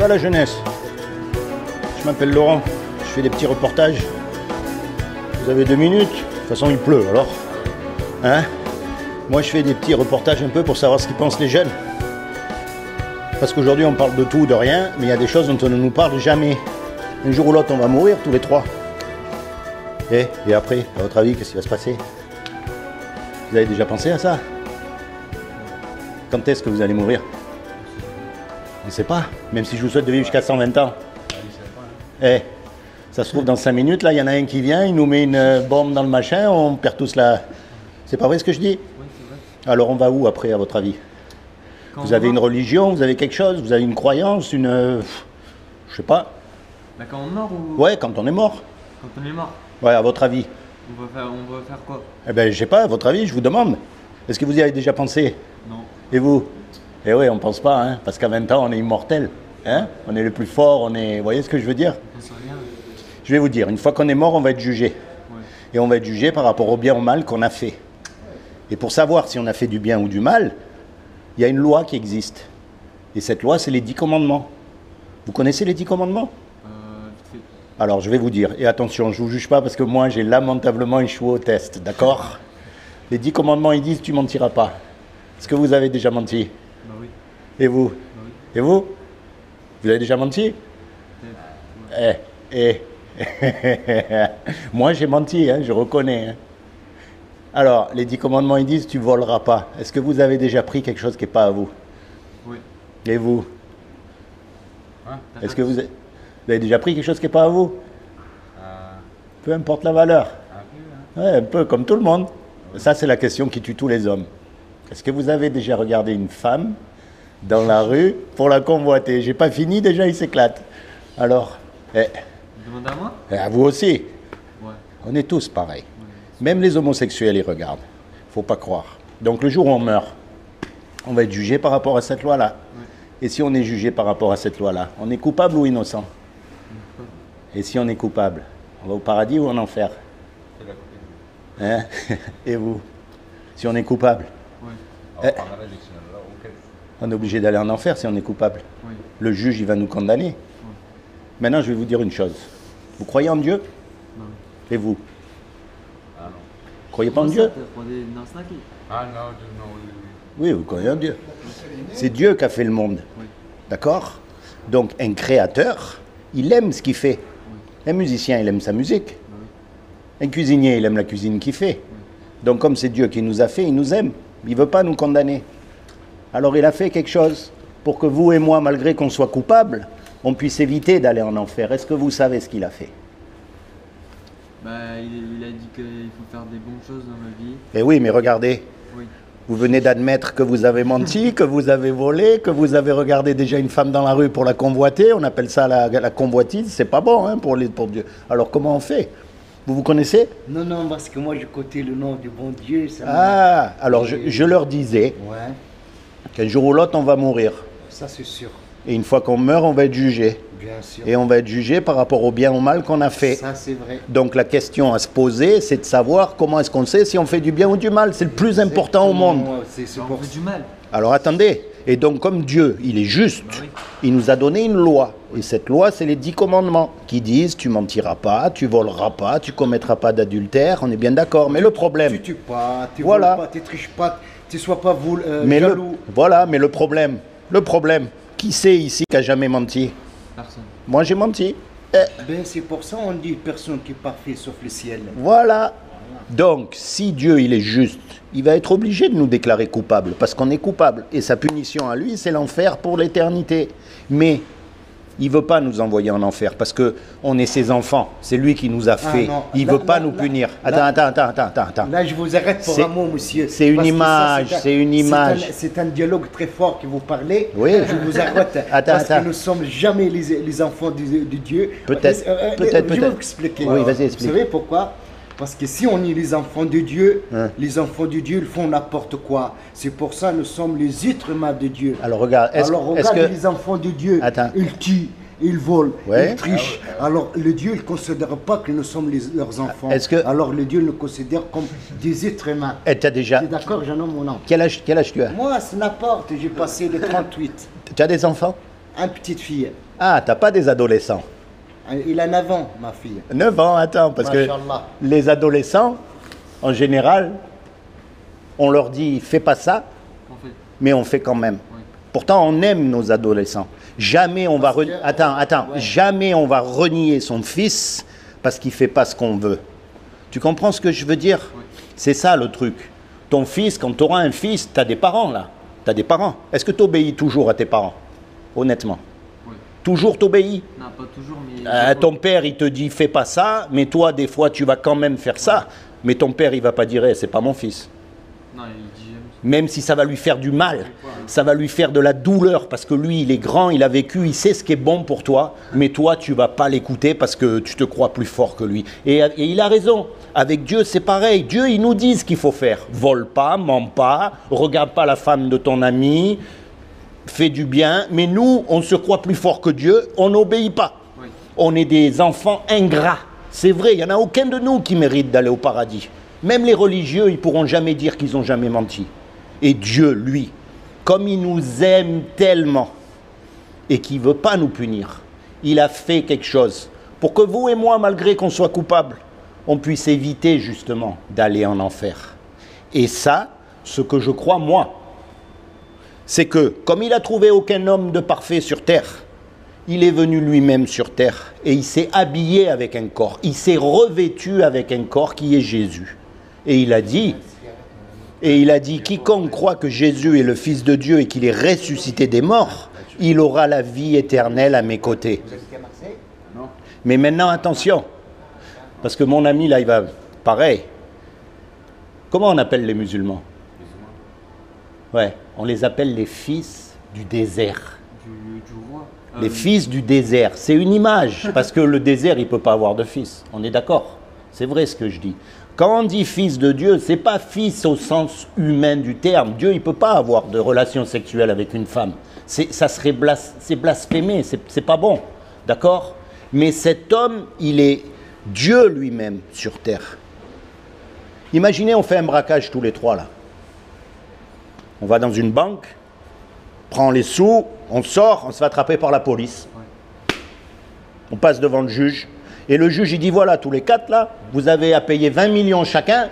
va la jeunesse? Je m'appelle Laurent, je fais des petits reportages. Vous avez 2 minutes? De toute façon il pleut alors. Hein? Moi je fais des petits reportages un peu pour savoir ce qu'ils pensent les jeunes. Parce qu'aujourd'hui on parle de tout, de rien, mais il y a des choses dont on ne nous parle jamais. Un jour ou l'autre on va mourir tous les trois. Et après, à votre avis, qu'est-ce qui va se passer? Vous avez déjà pensé à ça? Quand est-ce que vous allez mourir? Je ne sais pas, même si je vous souhaite de vivre jusqu'à 120 ans. Eh, ça se trouve dans 5 minutes, là, il y en a un qui vient, il nous met une bombe dans le machin, on perd tous la... C'est pas vrai ce que je dis? Oui, c'est vrai. Alors on va où après, à votre avis? Vous avez une religion, vous avez quelque chose, vous avez une croyance, une... je sais pas. Bah quand on meurt ou... Ouais, quand on est mort. Quand on est mort. Ouais, à votre avis? On va faire quoi? Eh ben, je sais pas, à votre avis, je vous demande. Est-ce que vous y avez déjà pensé? Non. Et vous? Eh oui, on pense pas, hein, parce qu'à 20 ans, on est immortel. Hein? On est le plus fort, on est... Vous voyez ce que je veux dire? On sait rien. Je vais vous dire, une fois qu'on est mort, on va être jugé. Ouais. Et on va être jugé par rapport au bien ou au mal qu'on a fait. Et pour savoir si on a fait du bien ou du mal, il y a une loi qui existe. Et cette loi, c'est les 10 commandements. Vous connaissez les 10 commandements? Vite fait. Alors, je vais vous dire, et attention, je ne vous juge pas parce que moi, j'ai lamentablement échoué au test, d'accord? Les 10 commandements, ils disent, tu mentiras pas. Est-ce que vous avez déjà menti? Bah oui. Et vous? Bah oui. Et vous? Vous avez déjà menti? Ouais. Moi, j'ai menti, hein, je reconnais. Hein. Alors, les 10 commandements, ils disent, tu voleras pas. Est-ce que vous avez déjà pris quelque chose qui n'est pas à vous? Oui. Et vous? Hein? Est-ce que vous avez déjà pris quelque chose qui n'est pas à vous? Peu importe la valeur. Ouais, un peu comme tout le monde. Ça, c'est la question qui tue tous les hommes. Est-ce que vous avez déjà regardé une femme dans la rue pour la convoiter? J'ai pas fini, déjà il s'éclate. Alors, Demande à moi? à vous aussi. Ouais. On est tous pareils. Même les homosexuels y regardent. Faut pas croire. Donc le jour où on meurt, on va être jugé par rapport à cette loi-là. Ouais. Et si on est jugé par rapport à cette loi-là, on est coupable ou innocent? Et si on est coupable, on va au paradis ou en enfer? Hein? Et vous? Si on est coupable, Ouais. on est obligé d'aller en enfer si on est coupable. Oui. Le juge, il va nous condamner. Maintenant, je vais vous dire une chose. Vous croyez en Dieu? Non. Et vous? Ah non. Vous croyez pas en Dieu? Ah non, non, Oui, vous croyez en Dieu. C'est Dieu qui a fait le monde. Oui. D'accord? Donc, un créateur, il aime ce qu'il fait. Un musicien, il aime sa musique. Un cuisinier, il aime la cuisine qu'il fait. Donc, comme c'est Dieu qui nous a fait, il nous aime. Il ne veut pas nous condamner. Alors, il a fait quelque chose pour que vous et moi, malgré qu'on soit coupables, on puisse éviter d'aller en enfer. Est-ce que vous savez ce qu'il a fait? Bah, il a dit qu'il faut faire des bonnes choses dans la vie. Eh oui, mais regardez. Oui. Vous venez d'admettre que vous avez menti, que vous avez volé, que vous avez regardé déjà une femme dans la rue pour la convoiter. On appelle ça la convoitise. C'est pas bon hein, pour Dieu. Alors comment on fait? Vous vous connaissez? Non, non, parce que moi je côté le nom du bon Dieu. Ça alors je leur disais Ouais, qu'un jour ou l'autre on va mourir. ça c'est sûr, Et une fois qu'on meurt, on va être jugé. bien sûr. Et on va être jugé par rapport au bien ou au mal qu'on a fait. Ça c'est vrai. Donc la question à se poser, c'est de savoir comment est-ce qu'on sait si on fait du bien ou du mal. C'est le plus important au monde. C'est On pour fait du mal. Alors attendez, et donc comme Dieu, il est juste, il nous a donné une loi. Et cette loi, c'est les 10 commandements qui disent tu mentiras pas, tu voleras pas, tu commettras pas d'adultère, on est bien d'accord. Mais le problème, Tu tues pas, tu Voilà. voles pas, tu triches pas, tu sois pas mais jaloux. mais le problème, qui c'est ici qui a jamais menti? Personne. Moi j'ai menti. Ben c'est pour ça on dit personne qui est parfait sauf le ciel. Voilà. Donc, si Dieu, il est juste, il va être obligé de nous déclarer coupables, parce qu'on est coupable. Et sa punition à lui, c'est l'enfer pour l'éternité. Mais il ne veut pas nous envoyer en enfer, parce qu'on est ses enfants. C'est lui qui nous a fait. non. Il ne veut pas nous punir. Attends. Là je vous arrête pour C'est- un mot monsieur. c'est une Parce que image, ça, c'est une image. C'est un dialogue très fort que vous parlez. Oui. Je vous arrête parce Attends. que nous ne sommes jamais les enfants de Dieu. Peut-être, Je vais peut-être. vous expliquer. Oui, vas-y, Vous explique. savez pourquoi? Parce que si on est les enfants de Dieu, Hein. les enfants de Dieu, ils font n'importe quoi. C'est pour ça que nous sommes les êtres humains de Dieu. Alors regarde, est-ce regarde que... les enfants de Dieu, Attends. ils tuent, ils volent, Ouais. ils trichent. Alors le Dieu, il ne considère pas que nous sommes leurs enfants. Est-ce que- Alors le Dieu nous considère comme des êtres humains. tu as déjà... Tu es d'accord, j'en ai mon nom. Quel âge tu as? Moi, c'est n'importe, j'ai passé les 38. Tu as des enfants? une petite fille. Ah, t'as pas des adolescents? Il a 9 ans, ma fille. 9 ans, attends, parce que Masha'Allah. les adolescents, en général, on leur dit « fais pas ça En fait, », mais on fait quand même. oui. Pourtant, on aime nos adolescents. Jamais on va... Parce que- Attends, ouais. jamais on va renier son fils parce qu'il fait pas ce qu'on veut. Tu comprends ce que je veux dire? Oui. C'est ça le truc. Ton fils, quand tu auras un fils, tu as des parents là. Tu as des parents. Est-ce que tu obéis toujours à tes parents? Honnêtement. Oui. Toujours t'obéis? Non, pas toujours, mais... Ton père, il te dit fais pas ça, mais toi, des fois, tu vas quand même faire ça. Mais ton père, il va pas dire c'est pas mon fils. Non, il dit j'aime. Même si ça va lui faire du mal, ça va lui faire de la douleur, parce que lui, il est grand, il a vécu, il sait ce qui est bon pour toi, mais toi, tu vas pas l'écouter parce que tu te crois plus fort que lui. Et il a raison. Avec Dieu, c'est pareil. Dieu, il nous dit ce qu'il faut faire. Vole pas, mens pas, regarde pas la femme de ton ami, fais du bien. Mais nous, on se croit plus fort que Dieu, on n'obéit pas. Oui. On est des enfants ingrats. C'est vrai, il n'y en a aucun de nous qui mérite d'aller au paradis. Même les religieux, ils ne pourront jamais dire qu'ils n'ont jamais menti. Et Dieu, lui, comme il nous aime tellement et qu'il ne veut pas nous punir, il a fait quelque chose pour que vous et moi, malgré qu'on soit coupables, on puisse éviter justement d'aller en enfer. Et ça, ce que je crois, moi, c'est que comme il n'a trouvé aucun homme de parfait sur terre, il est venu lui-même sur terre et il s'est habillé avec un corps. Il s'est revêtu avec un corps qui est Jésus. Et il a dit, quiconque croit que Jésus est le Fils de Dieu et qu'il est ressuscité des morts, il aura la vie éternelle à mes côtés. Vous habitez à Marseille? Non. Mais maintenant, attention, parce que mon ami là, il va, pareil. Comment on appelle les musulmans? Ouais, on les appelle les fils du désert. Du roi. Les fils du désert, c'est une image, parce que le désert, il ne peut pas avoir de fils. On est d'accord? C'est vrai ce que je dis. Quand on dit fils de Dieu, ce n'est pas fils au sens humain du terme. Dieu, il ne peut pas avoir de relation sexuelle avec une femme. Ça serait c'est blasphémé, c'est pas bon. D'accord? Mais cet homme, il est Dieu lui-même sur terre. Imaginez, on fait un braquage tous les trois là. On va dans une banque, prend les sous, on sort, on se fait attraper par la police. On passe devant le juge. Et le juge, il dit, voilà, tous les quatre, là, vous avez à payer 20 millions chacun,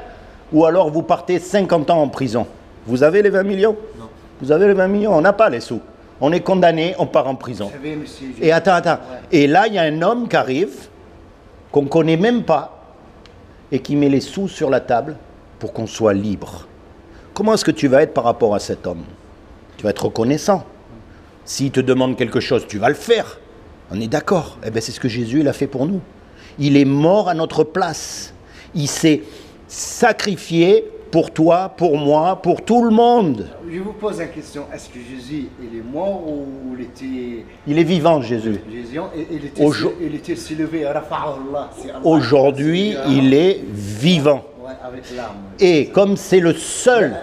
ou alors vous partez 50 ans en prison. Vous avez les 20 millions? Non. Vous avez les 20 millions? On n'a pas les sous. On est condamné, on part en prison. Vous savez, monsieur, Et attends. Ouais. Et là, il y a un homme qui arrive, qu'on ne connaît même pas, et qui met les sous sur la table pour qu'on soit libre. Comment est-ce que tu vas être par rapport à cet homme? Tu vas être reconnaissant. S'il te demande quelque chose, tu vas le faire. On est d'accord. Eh bien, c'est ce que Jésus il a fait pour nous. Il est mort à notre place. Il s'est sacrifié pour toi, pour moi, pour tout le monde. Je vous pose une question. Est-ce que Jésus, il est mort ou il était... Il est vivant, Jésus. Jésus, il était s'élevé. Rafa'Allah, c'est Allah. Aujourd'hui, il est vivant. Ouais, avec l'arme. Et comme c'est le seul...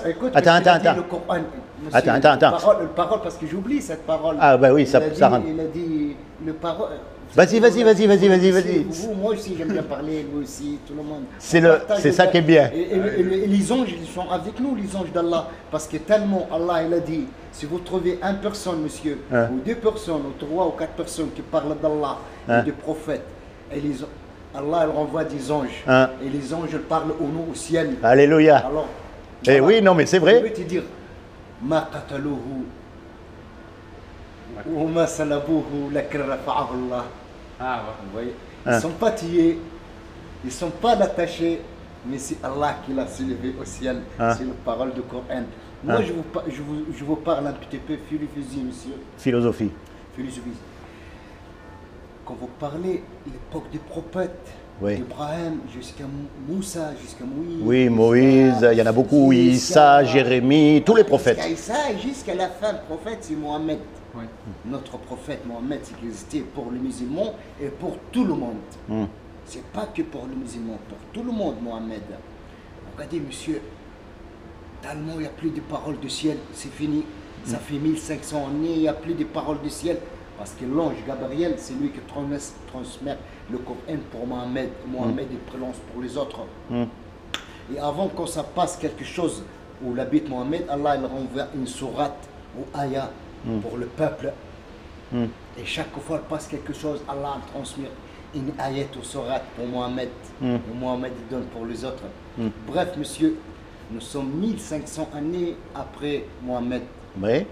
Écoute, Attends. Le Coran, monsieur, Attends. Le parole, parce que j'oublie cette parole. Ah bah oui, ça rentre. Il a dit le parole. Vas-y. Vous, moi aussi, j'aime bien parler, vous aussi, tout le monde. C'est ça qui est bien. Et les anges, ils sont avec nous, les anges d'Allah. Parce que tellement Allah, il a dit, si vous trouvez une personne, monsieur, ou deux personnes, ou trois ou quatre personnes qui parlent d'Allah, et des prophètes, et Allah, il renvoie des anges. Et les anges, ils parlent au nom, au ciel. Alléluia. Alors, Eh oui, non, mais c'est vrai. Je vais te dire, ma qataluhu, ou ma salabuhu, lakin rafa'ahu Allah. Ah, Vous voyez, ils ne sont pas tués, ils ne sont pas attachés, mais c'est Allah qui l'a soulevé au ciel. C'est la parole du Coran. Moi, je vous parle un petit peu philosophie, monsieur. Philosophie. Philosophie. Quand vous parlez de l'époque des prophètes, Oui. d'Ibrahim jusqu'à Moussa, jusqu'à Moïse. Oui, Moïse, il y en a beaucoup. Issa, Jérémie, tous les prophètes. Jusqu'à Issa, jusqu'à la fin, le prophète, c'est Mohammed. Oui. Notre prophète Mohammed, c'est qu'il existait pour les musulmans et pour tout le monde. C'est pas que pour les musulmans, pour tout le monde, Mohammed. Regardez, monsieur, tellement il n'y a plus de paroles du ciel, c'est fini. Ça fait 1500 années, il n'y a plus de paroles du ciel. Parce que l'ange Gabriel, c'est lui qui transmet le Coran pour Mohammed. Mohammed, il prononce pour les autres. Et avant que ça passe quelque chose où l'habite Mohammed, Allah il renvoie une sourate ou ayah pour le peuple Et chaque fois qu'il passe quelque chose, Allah transmet une ayat ou surat pour Mohamed. Et Mohamed il donne pour les autres. Bref, monsieur, nous sommes 1500 années après Mohamed. Oui.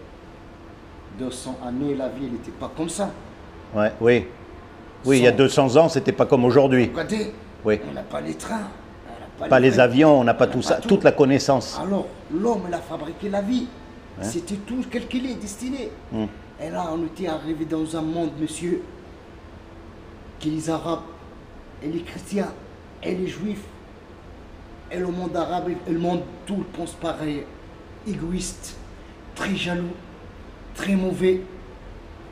200 années, la vie n'était pas comme ça. Ouais, oui. Oui, il y a 200 ans, c'était pas comme aujourd'hui. Regardez, Oui. on n'a pas les trains, on n'a Pas les trains, avions, on n'a pas tout n'a ça, pas tout. toute la connaissance. Alors, l'homme, il a fabriqué la vie. C'était tout quel qu'il est destiné. Et là, on était arrivé dans un monde, monsieur, que les Arabes, et les chrétiens, et les Juifs, et le monde arabe, et le monde tout pense pareil. Égoïste, très jaloux, très mauvais.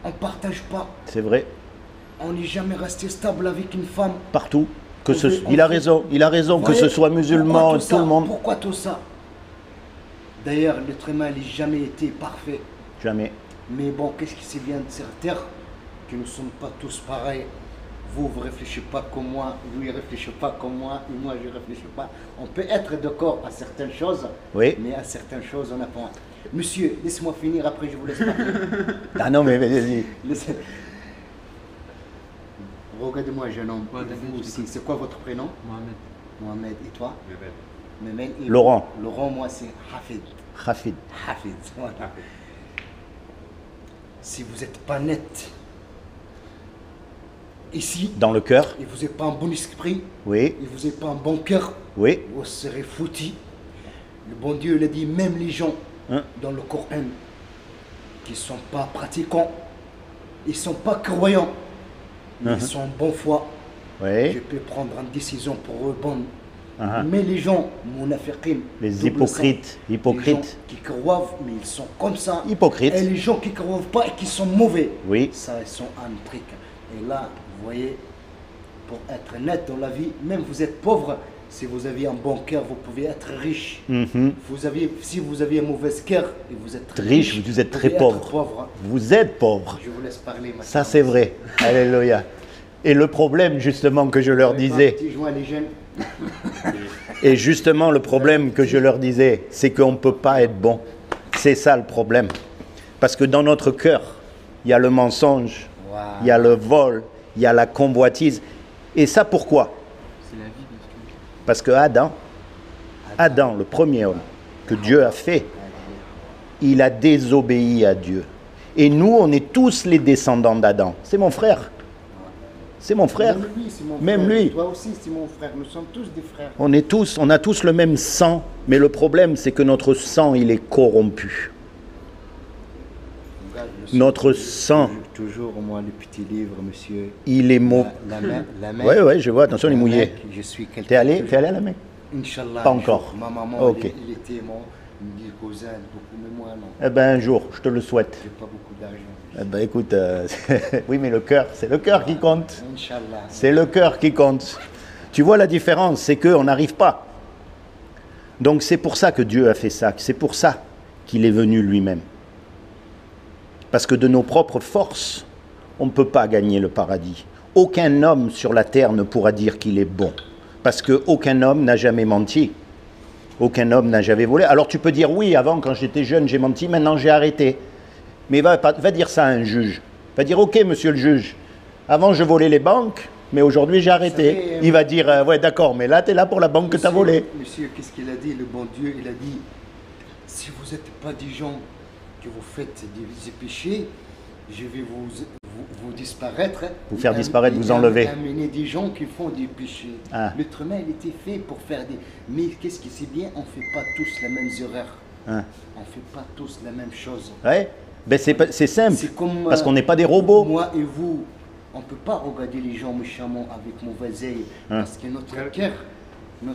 On ne partage pas. C'est vrai. On n'est jamais resté stable avec une femme. Partout. Que On veut- il a raison, que Voyez, ce soit musulman, pourquoi tout ça le monde. Pourquoi tout ça? D'ailleurs, l'être humain n'a jamais été parfait. Jamais. Mais bon, qu'est-ce qui c'est bien de cette terre? Que nous ne sommes pas tous pareils. Vous ne réfléchissez pas comme moi, lui ne réfléchit pas comme moi, et moi je ne réfléchis pas. On peut être d'accord à certaines choses, Oui. mais à certaines choses, on n'a pas. Monsieur, laissez-moi finir, après je vous laisse parler. Ah non, mais vas-y. Laissez- Regardez-moi, jeune homme. Ouais, Et t'inquiète, vous je aussi, c'est quoi votre prénom? Mohamed. Mohamed. Et toi? Mehmed. Et Laurent. Laurent, moi c'est Hafid. Rafid. Hafid, voilà. Si vous n'êtes pas net ici, Dans le cœur. et vous n'êtes pas un bon esprit, Oui. et vous n'êtes pas un bon cœur, Oui. vous serez foutis. Le bon Dieu il a dit, même les gens Hein? dans le Coran qui ne sont pas pratiquants, ils ne sont pas croyants, mais ils sont en bonne foi. Je Oui. peux prendre une décision pour eux bonne. Ah. Mais les gens, munafiqin, Les double hypocrites. sens, Hypocrites. les gens qui croient, mais ils sont comme ça. Hypocrites. Et les gens qui ne croient pas et qui sont mauvais, Oui. ça, ils sont un truc. Et là, vous voyez, pour être net dans la vie, même vous êtes pauvre, si vous avez un bon cœur, vous pouvez être riche. Mhm. Si vous avez un mauvais cœur et vous êtes Riche, vous êtes très pouvez être pauvre. Vous êtes pauvre. Je vous laisse parler maintenant. Ça, c'est vrai. Alléluia. Et le problème, justement, que je leur disais, Petit joint, les jeunes. et justement, le problème que je leur disais, c'est qu'on ne peut pas être bon. C'est ça le problème. Parce que dans notre cœur, il y a le mensonge, il y a le vol, il y a la convoitise. Et ça, pourquoi? C'est la vie, bien sûr. Parce que Adam, le premier homme que Dieu a fait, il a désobéi à Dieu. Et nous, on est tous les descendants d'Adam. C'est mon frère. C'est mon frère. Même lui, c'est mon Même frère. lui. Toi aussi, c'est mon frère. Nous sommes tous des frères. On a tous le même sang. Mais le problème, c'est que notre sang, il est corrompu. Regarde, monsieur, Notre sang, toujours, moi, le petit livre, monsieur. il est mot. La main. Ouais, je vois. Attention, il est La mouillé. Mecque, je suis quelqu'un. T'es allé à la Mecque? Inch'Allah. Pas un encore. jour. Ma maman, Ok. il était mon cousin, beaucoup, mais moi, non. Eh ben, un jour, je te le souhaite. J'ai pas beaucoup d'argent. Eh ben, écoute, oui, mais le cœur, c'est le cœur qui compte. Inch'Allah. C'est le cœur qui compte. Tu vois la différence, c'est qu'on n'arrive pas. Donc c'est pour ça que Dieu a fait ça, c'est pour ça qu'il est venu lui-même. Parce que de nos propres forces, on ne peut pas gagner le paradis. Aucun homme sur la terre ne pourra dire qu'il est bon. Parce qu'aucun homme n'a jamais menti. Aucun homme n'a jamais volé. Alors tu peux dire, oui, avant, quand j'étais jeune, j'ai menti, maintenant j'ai arrêté. Mais va dire ça à un juge. Va dire, ok, monsieur le juge, avant je volais les banques, mais aujourd'hui j'ai arrêté. Vous savez, Il va dire, ouais, d'accord, mais là, tu es là pour la banque que tu as volée. Monsieur, qu'est-ce qu'il a dit, le bon Dieu? Il a dit, si vous n'êtes pas des gens que vous faites des péchés, je vais vous disparaître. Vous faire disparaître, vous enlever. Amener des gens qui font des péchés. Ah. L'être humain, il était fait pour faire des... Mais qu'est-ce qui c'est bien? On ne fait pas tous les mêmes erreurs. Hein. On ne fait pas tous la même chose. Ouais. Ben c'est simple, C'est comme, parce qu'on n'est pas des robots. Moi et vous, on ne peut pas regarder les gens méchamment avec mauvais œil. Hein. Parce que notre cœur, il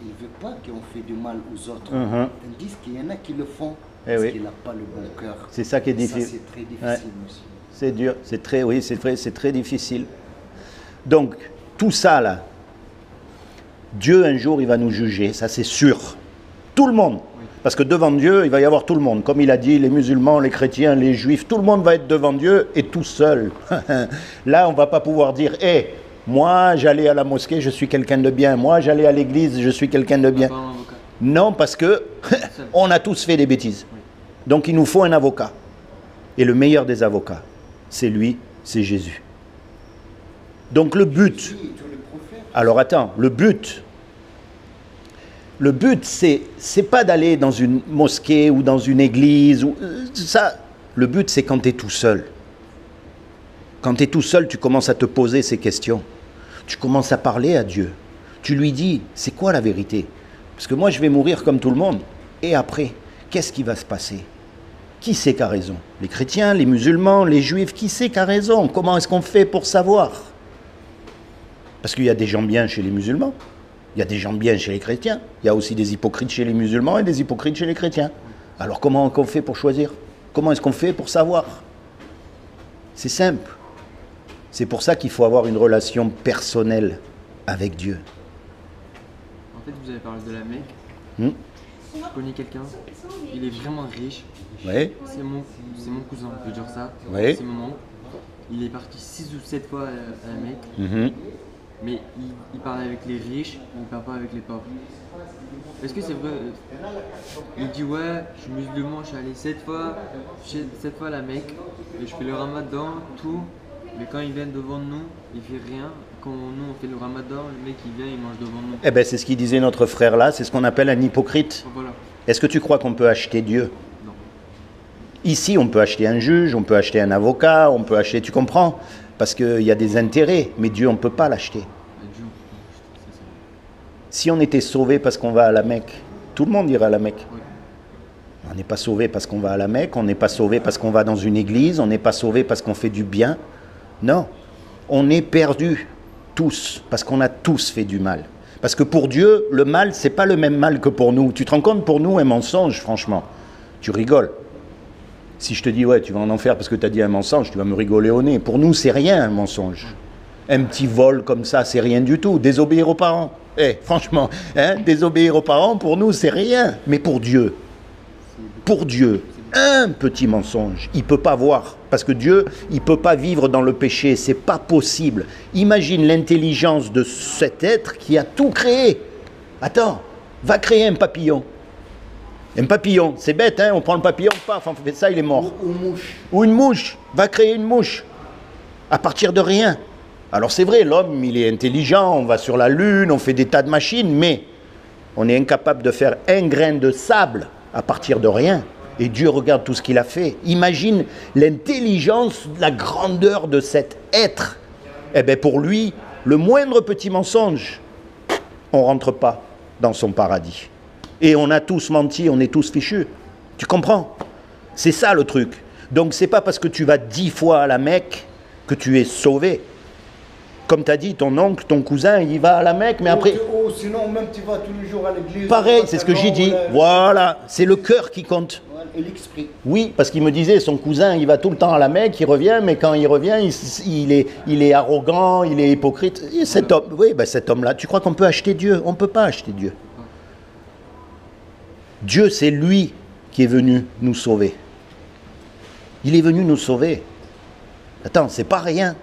ne veut pas qu'on fait du mal aux autres. Mhm. Tandis qu'il y en a qui le font Eh parce oui. qu'il n'a pas le bon cœur. C'est ça qui est Ça, difficile. c'est très difficile, Ouais. monsieur. C'est dur, c'est très, oui, c'est vrai, c'est très difficile. Donc, tout ça là, Dieu un jour il va nous juger, ça c'est sûr. Tout le monde. Parce que devant Dieu, il va y avoir tout le monde. Comme il a dit, les musulmans, les chrétiens, les juifs, tout le monde va être devant Dieu et tout seul. Là, on ne va pas pouvoir dire, hé, moi j'allais à la mosquée, je suis quelqu'un de bien. Moi j'allais à l'église, je suis quelqu'un de bien. Pas un avocat. Non, parce que on a tous fait des bêtises. Donc il nous faut un avocat. Et le meilleur des avocats, c'est lui, c'est Jésus. Donc le but... Alors attends, le but, c'est pas d'aller dans une mosquée ou dans une église. Ça, le but, c'est quand tu es tout seul. Quand tu es tout seul, tu commences à te poser ces questions. Tu commences à parler à Dieu. Tu lui dis, c'est quoi la vérité? Parce que moi, je vais mourir comme tout le monde. Et après, qu'est-ce qui va se passer? Qui c'est qui a raison? Les chrétiens, les musulmans, les juifs, qui c'est qui a raison? Comment est-ce qu'on fait pour savoir? Parce qu'il y a des gens bien chez les musulmans, il y a des gens bien chez les chrétiens, il y a aussi des hypocrites chez les musulmans et des hypocrites chez les chrétiens. Alors comment est-ce qu'on fait pour choisir? Comment est-ce qu'on fait pour savoir? C'est simple. C'est pour ça qu'il faut avoir une relation personnelle avec Dieu. En fait, vous avez parlé de la Mecque. Je connais quelqu'un, il est vraiment riche. Oui. C'est mon cousin, on peut dire ça. Oui. C'est mon oncle. Il est parti 6 ou 7 fois à la Mecque. Mais il parle avec les riches, il ne parle pas avec les pauvres. Est-ce que c'est vrai? Il dit ouais, je suis musulman, je suis allé 7 fois à la Mecque, et je fais le ramadan, tout. Mais quand ils viennent devant nous, il fait rien. Quand nous on fait le ramadan, le mec il vient, il mange devant nous. Eh bien c'est ce qu'il disait notre frère là, c'est ce qu'on appelle un hypocrite. Voilà. Est-ce que tu crois qu'on peut acheter Dieu? Non. Ici on peut acheter un juge, on peut acheter un avocat, on peut acheter, tu comprends? Parce qu'il y a des intérêts, mais Dieu on ne peut pas l'acheter. Si on était sauvé parce qu'on va à la Mecque, tout le monde irait à la Mecque. Oui. On n'est pas sauvé parce qu'on va à la Mecque, on n'est pas sauvé parce qu'on va dans une église, on n'est pas sauvé parce qu'on fait du bien. Non, on est perdus tous, parce qu'on a tous fait du mal. Parce que pour Dieu, le mal, c'est pas le même mal que pour nous. Tu te rends compte, pour nous, un mensonge, franchement, tu rigoles. Si je te dis, ouais, tu vas en enfer parce que tu as dit un mensonge, tu vas me rigoler au nez. Pour nous, c'est rien un mensonge. Un petit vol comme ça, c'est rien du tout. Désobéir aux parents. Franchement, désobéir aux parents, pour nous, c'est rien. Mais pour Dieu, un petit mensonge, il ne peut pas voir. Parce que Dieu, il ne peut pas vivre dans le péché. C'est pas possible. Imagine l'intelligence de cet être qui a tout créé. Attends, va créer un papillon. Un papillon, c'est bête, hein, on prend le papillon, paf, on fait ça, il est mort. Ou une mouche, va créer une mouche, à partir de rien. Alors c'est vrai, l'homme, il est intelligent, on va sur la lune, on fait des tas de machines, mais on est incapable de faire un grain de sable à partir de rien. Et Dieu regarde tout ce qu'il a fait. Imagine l'intelligence, la grandeur de cet être. Eh bien pour lui, le moindre petit mensonge, on ne rentre pas dans son paradis. Et on a tous menti, on est tous fichus. Tu comprends? C'est ça le truc. Donc c'est pas parce que tu vas 10 fois à la Mecque que tu es sauvé. Comme tu as dit, ton oncle, ton cousin, il va à la Mecque, mais après... sinon même tu vas tous les jours à l'église. Pareil, c'est ce que j'ai dit. Voilà, c'est le cœur qui compte. Et l'esprit. Oui, parce qu'il me disait, son cousin, il va tout le temps à la Mecque, il revient, mais quand il revient, il est arrogant, il est hypocrite. Et cet homme, oui, ben cet homme-là, tu crois qu'on peut acheter Dieu? On ne peut pas acheter Dieu. Dieu, c'est lui qui est venu nous sauver. Il est venu nous sauver. Attends, c'est pas rien.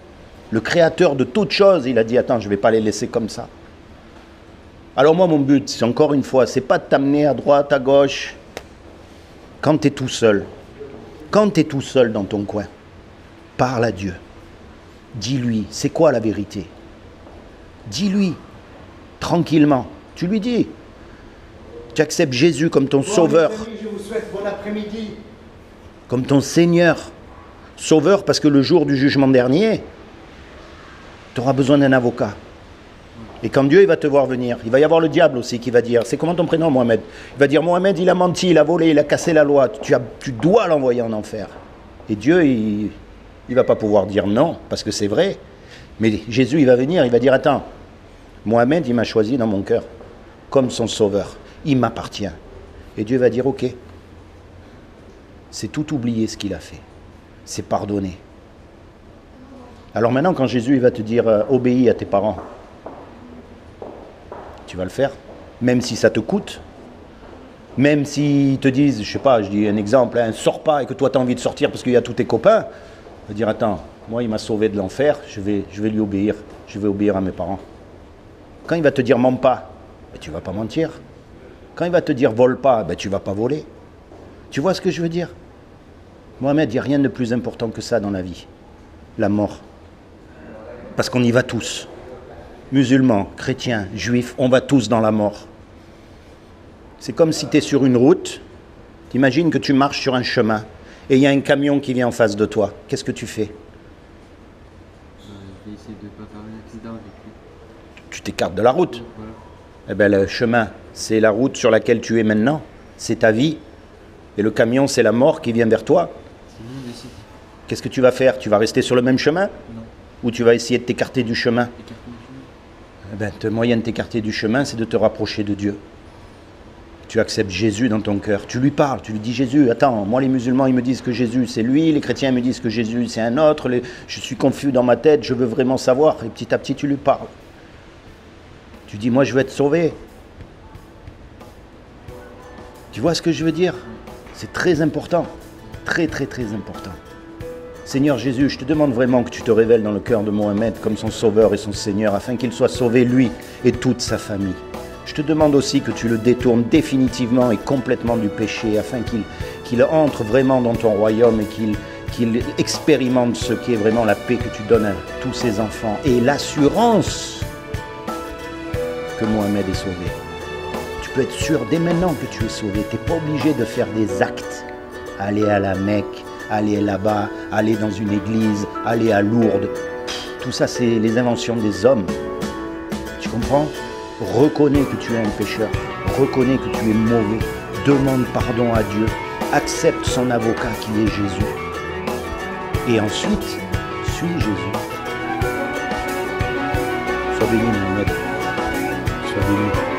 Le créateur de toutes choses, il a dit, attends, je ne vais pas les laisser comme ça. Alors moi, mon but, c'est encore une fois, c'est pas de t'amener à droite, à gauche. Quand tu es tout seul, dans ton coin, parle à Dieu. Dis-lui, c'est quoi la vérité? Dis-lui, tranquillement. Tu lui dis. Tu acceptes Jésus comme ton sauveur. Je vous souhaite bon après-midi. Comme ton Seigneur. Sauveur, parce que le jour du jugement dernier, tu auras besoin d'un avocat. Et quand Dieu il va te voir venir, il va y avoir le diable aussi qui va dire, c'est comment ton prénom Mohamed? Il va dire, Mohamed il a menti, il a volé, il a cassé la loi, tu dois l'envoyer en enfer. Et Dieu, il ne va pas pouvoir dire non, parce que c'est vrai. Mais Jésus il va venir, il va dire, attends, Mohamed il m'a choisi dans mon cœur, comme son sauveur. Il m'appartient. Et Dieu va dire, ok, c'est tout oublier ce qu'il a fait. C'est pardonner. Alors maintenant, quand Jésus il va te dire, obéis à tes parents, tu vas le faire, même si ça te coûte, même s'ils te disent, je sais pas, je dis un exemple, hein, sors pas et que toi tu as envie de sortir parce qu'il y a tous tes copains, tu vas dire, attends, moi il m'a sauvé de l'enfer, je vais lui obéir, je vais obéir à mes parents. Quand il va te dire, mens pas, ben, tu vas pas mentir. Quand il va te dire, vole pas, ben, tu vas pas voler. Tu vois ce que je veux dire? Mohamed, il n'y a rien de plus important que ça dans la vie. La mort. Parce qu'on y va tous. Musulmans, chrétiens, juifs, on va tous dans la mort. C'est comme si tu es sur une route, t'imagines que tu marches sur un chemin et il y a un camion qui vient en face de toi. Qu'est-ce que tu fais? Je vais essayer de ne pas faire un accident avec lui. Tu t'écartes de la route. Voilà. Eh bien, le chemin, c'est la route sur laquelle tu es maintenant. C'est ta vie. Et le camion, c'est la mort qui vient vers toi. C'est nous décide. Qu'est-ce que tu vas faire? Tu vas rester sur le même chemin? Non. Ou tu vas essayer de t'écarter du chemin? Écartons le chemin. Eh bien, le moyen de t'écarter du chemin, c'est de te rapprocher de Dieu. Tu acceptes Jésus dans ton cœur. Tu lui parles, tu lui dis Jésus, attends, moi les musulmans, ils me disent que Jésus c'est lui, les chrétiens me disent que Jésus c'est un autre, je suis confus dans ma tête, je veux vraiment savoir. Et petit à petit, tu lui parles. Tu dis, moi je veux être sauvé. Tu vois ce que je veux dire? C'est très important. Très, très, très important. Seigneur Jésus, je te demande vraiment que tu te révèles dans le cœur de Mohamed comme son sauveur et son Seigneur, afin qu'il soit sauvé, lui et toute sa famille. Je te demande aussi que tu le détournes définitivement et complètement du péché, afin qu'il entre vraiment dans ton royaume et qu'il expérimente ce qui est vraiment la paix que tu donnes à tous ses enfants et l'assurance que Mohamed est sauvé. Tu peux être sûr dès maintenant que tu es sauvé. Tu n'es pas obligé de faire des actes, aller à la Mecque, aller là-bas, aller dans une église, aller à Lourdes. Tout ça, c'est les inventions des hommes. Tu comprends? Reconnais que tu es un pécheur, reconnais que tu es mauvais, demande pardon à Dieu, accepte son avocat qui est Jésus. Et ensuite, suis Jésus. Sois béni, Mohamed. Sois béni.